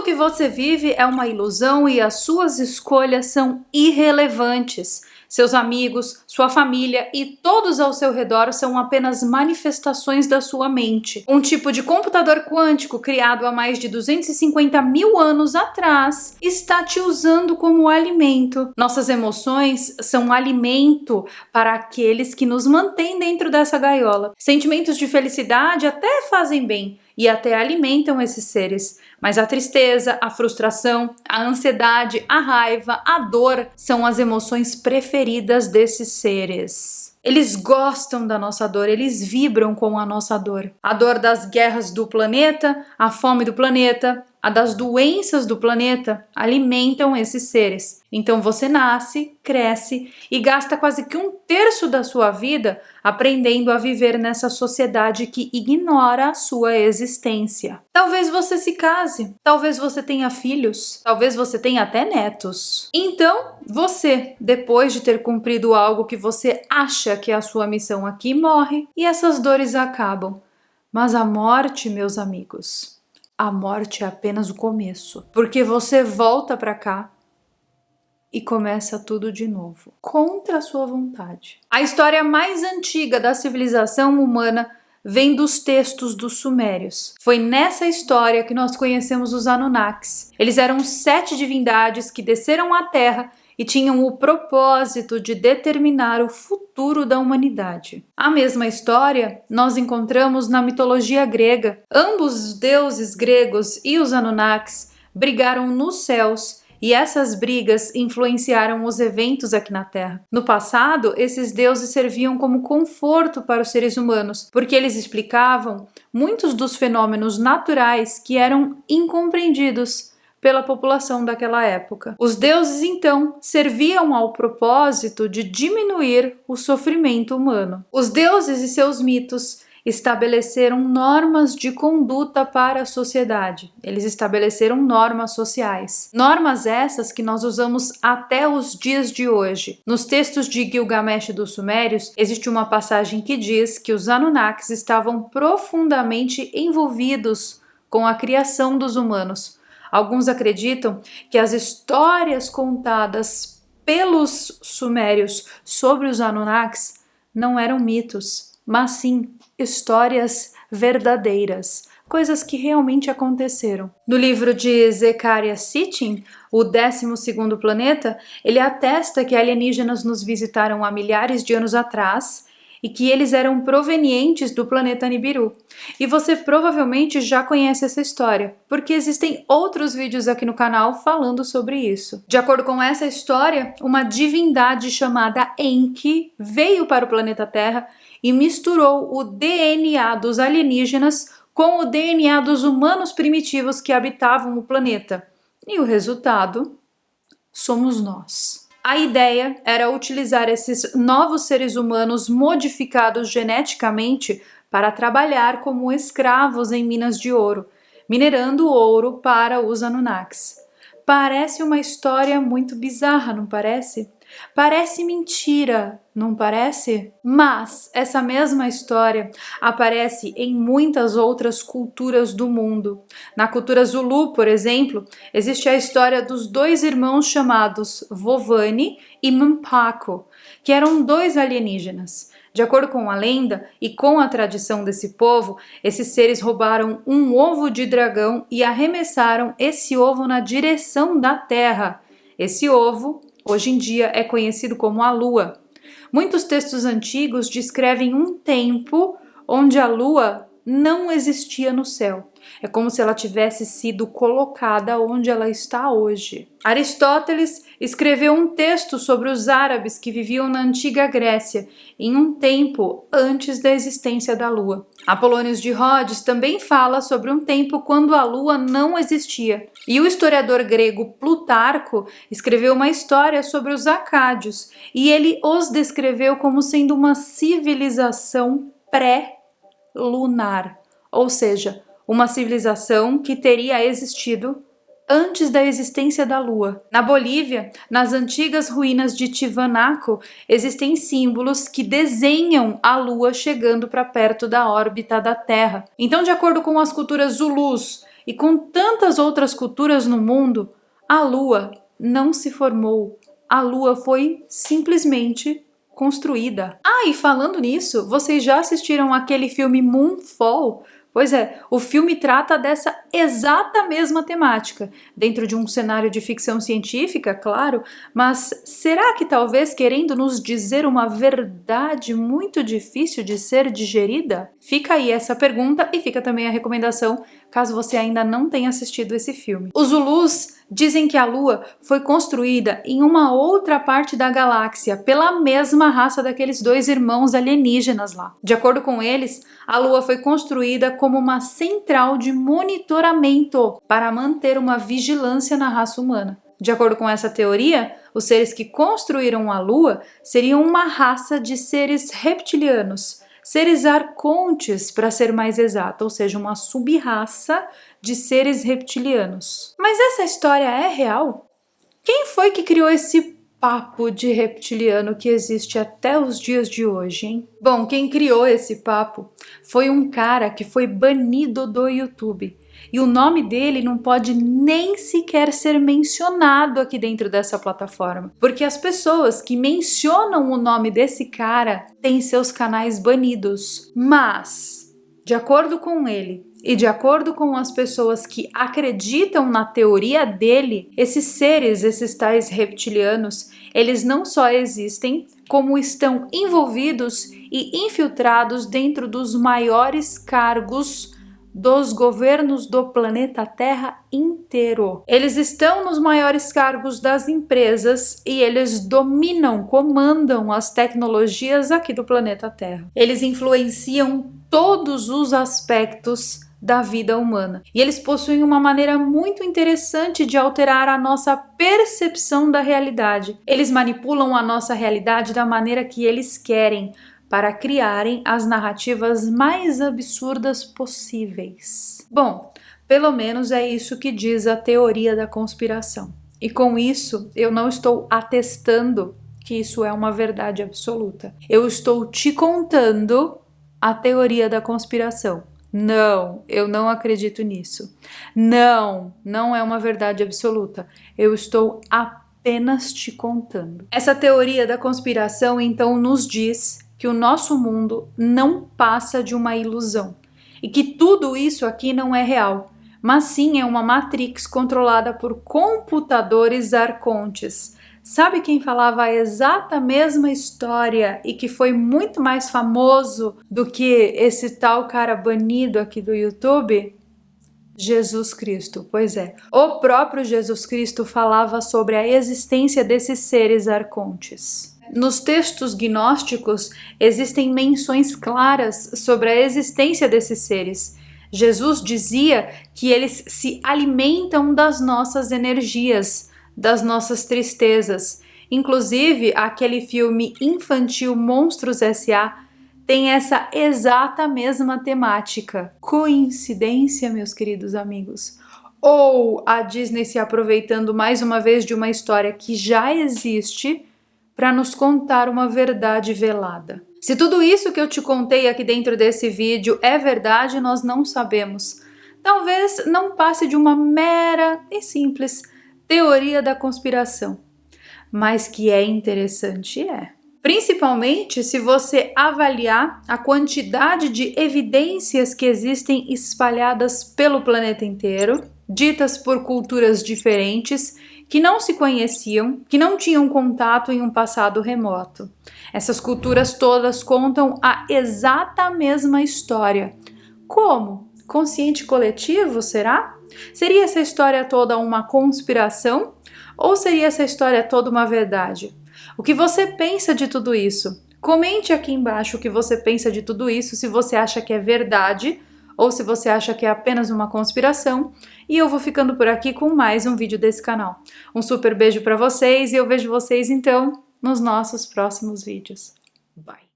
que você vive é uma ilusão e as suas escolhas são irrelevantes. Seus amigos, sua família e todos ao seu redor são apenas manifestações da sua mente. Um tipo de computador quântico criado há mais de 250 mil anos atrás está te usando como alimento. Nossas emoções são alimento para aqueles que nos mantêm dentro dessa gaiola. Sentimentos de felicidade até fazem bem e até alimentam esses seres. Mas a tristeza, a frustração, a ansiedade, a raiva, a dor são as emoções preferidas desses seres. Eles gostam da nossa dor, eles vibram com a nossa dor. A dor das guerras do planeta, a fome do planeta, a das doenças do planeta alimentam esses seres. Então você nasce, cresce e gasta quase que 1/3 da sua vida aprendendo a viver nessa sociedade que ignora a sua existência. Talvez você se case, talvez você tenha filhos, talvez você tenha até netos. Então, você, depois de ter cumprido algo que você acha que é a sua missão aqui, morre e essas dores acabam. Mas a morte, meus amigos, a morte é apenas o começo, porque você volta para cá e começa tudo de novo, contra a sua vontade. A história mais antiga da civilização humana vem dos textos dos sumérios. Foi nessa história que nós conhecemos os Anunnakis. Eles eram 7 divindades que desceram à Terra e tinham o propósito de determinar o futuro da humanidade. A mesma história nós encontramos na mitologia grega. Ambos os deuses gregos e os Anunnakis brigaram nos céus e essas brigas influenciaram os eventos aqui na Terra. No passado, esses deuses serviam como conforto para os seres humanos, porque eles explicavam muitos dos fenômenos naturais que eram incompreendidos pela população daquela época. Os deuses, então, serviam ao propósito de diminuir o sofrimento humano. Os deuses e seus mitos estabeleceram normas de conduta para a sociedade. Eles estabeleceram normas sociais. Normas essas que nós usamos até os dias de hoje. Nos textos de Gilgamesh dos Sumérios, existe uma passagem que diz que os Anunnakis estavam profundamente envolvidos com a criação dos humanos. Alguns acreditam que as histórias contadas pelos sumérios sobre os Anunnakis não eram mitos, mas sim histórias verdadeiras, coisas que realmente aconteceram. No livro de Zecharia Sitchin, o 12º planeta, ele atesta que alienígenas nos visitaram há milhares de anos atrás e que eles eram provenientes do planeta Nibiru. E você provavelmente já conhece essa história, porque existem outros vídeos aqui no canal falando sobre isso. De acordo com essa história, uma divindade chamada Enki veio para o planeta Terra e misturou o DNA dos alienígenas com o DNA dos humanos primitivos que habitavam o planeta. E o resultado somos nós. A ideia era utilizar esses novos seres humanos modificados geneticamente para trabalhar como escravos em minas de ouro, minerando ouro para os Anunnakis. Parece uma história muito bizarra, não parece? Parece mentira, não parece? Mas essa mesma história aparece em muitas outras culturas do mundo. Na cultura Zulu, por exemplo, existe a história dos 2 irmãos chamados Vovani e Mpako, que eram 2 alienígenas. De acordo com a lenda e com a tradição desse povo, esses seres roubaram um ovo de dragão e arremessaram esse ovo na direção da Terra. Esse ovo, hoje em dia, é conhecido como a Lua. Muitos textos antigos descrevem um tempo onde a Lua não existia no céu. É como se ela tivesse sido colocada onde ela está hoje. Aristóteles escreveu um texto sobre os árabes que viviam na antiga Grécia, em um tempo antes da existência da Lua. Apolônios de Rhodes também fala sobre um tempo quando a Lua não existia. E o historiador grego Plutarco escreveu uma história sobre os acádios, e ele os descreveu como sendo uma civilização pré-lunar, ou seja, uma civilização que teria existido antes da existência da Lua. Na Bolívia, nas antigas ruínas de Tiwanaku, existem símbolos que desenham a Lua chegando para perto da órbita da Terra. Então, de acordo com as culturas Zulus e com tantas outras culturas no mundo, a Lua não se formou. A Lua foi simplesmente construída. Ah, e falando nisso, vocês já assistiram aquele filme Moonfall? Pois é, o filme trata dessa exata mesma temática, dentro de um cenário de ficção científica, claro, mas será que talvez querendo nos dizer uma verdade muito difícil de ser digerida? Fica aí essa pergunta e fica também a recomendação, caso você ainda não tenha assistido esse filme. Os Zulus dizem que a Lua foi construída em uma outra parte da galáxia pela mesma raça daqueles dois irmãos alienígenas lá. De acordo com eles, a Lua foi construída como uma central de monitoramento para manter uma vigilância na raça humana. De acordo com essa teoria, os seres que construíram a Lua seriam uma raça de seres reptilianos, seres arcontes, para ser mais exato, ou seja, uma sub-raça de seres reptilianos. Mas essa história é real? Quem foi que criou esse papo de reptiliano que existe até os dias de hoje, hein? Bom, quem criou esse papo foi um cara que foi banido do YouTube. E o nome dele não pode nem sequer ser mencionado aqui dentro dessa plataforma, porque as pessoas que mencionam o nome desse cara têm seus canais banidos. Mas, de acordo com ele e de acordo com as pessoas que acreditam na teoria dele, esses seres, esses tais reptilianos, eles não só existem, como estão envolvidos e infiltrados dentro dos maiores cargos dos governos do planeta Terra inteiro. Eles estão nos maiores cargos das empresas e eles dominam, comandam as tecnologias aqui do planeta Terra. Eles influenciam todos os aspectos da vida humana. E eles possuem uma maneira muito interessante de alterar a nossa percepção da realidade. Eles manipulam a nossa realidade da maneira que eles querem, para criarem as narrativas mais absurdas possíveis. Bom, pelo menos é isso que diz a teoria da conspiração. E com isso, eu não estou atestando que isso é uma verdade absoluta. Eu estou te contando a teoria da conspiração. Não, eu não acredito nisso. Não, não é uma verdade absoluta. Eu estou apenas te contando. Essa teoria da conspiração, então, nos diz que o nosso mundo não passa de uma ilusão e que tudo isso aqui não é real, mas sim é uma matrix controlada por computadores arcontes. Sabe quem falava a exata mesma história e que foi muito mais famoso do que esse tal cara banido aqui do YouTube? Jesus Cristo, pois é. O próprio Jesus Cristo falava sobre a existência desses seres arcontes. Nos textos gnósticos existem menções claras sobre a existência desses seres. Jesus dizia que eles se alimentam das nossas energias, das nossas tristezas. Inclusive, aquele filme infantil Monstros S.A. tem essa exata mesma temática. Coincidência, meus queridos amigos? Ou a Disney se aproveitando mais uma vez de uma história que já existe para nos contar uma verdade velada? Se tudo isso que eu te contei aqui dentro desse vídeo é verdade, nós não sabemos. Talvez não passe de uma mera e simples teoria da conspiração, mas que é interessante, é. Principalmente se você avaliar a quantidade de evidências que existem espalhadas pelo planeta inteiro, ditas por culturas diferentes, que não se conheciam, que não tinham contato em um passado remoto. Essas culturas todas contam a exata mesma história. Como? Consciente coletivo, será? Seria essa história toda uma conspiração? Ou seria essa história toda uma verdade? O que você pensa de tudo isso? Comente aqui embaixo o que você pensa de tudo isso, se você acha que é verdade ou se você acha que é apenas uma conspiração. E eu vou ficando por aqui com mais um vídeo desse canal. Um super beijo para vocês e eu vejo vocês então nos nossos próximos vídeos. Bye!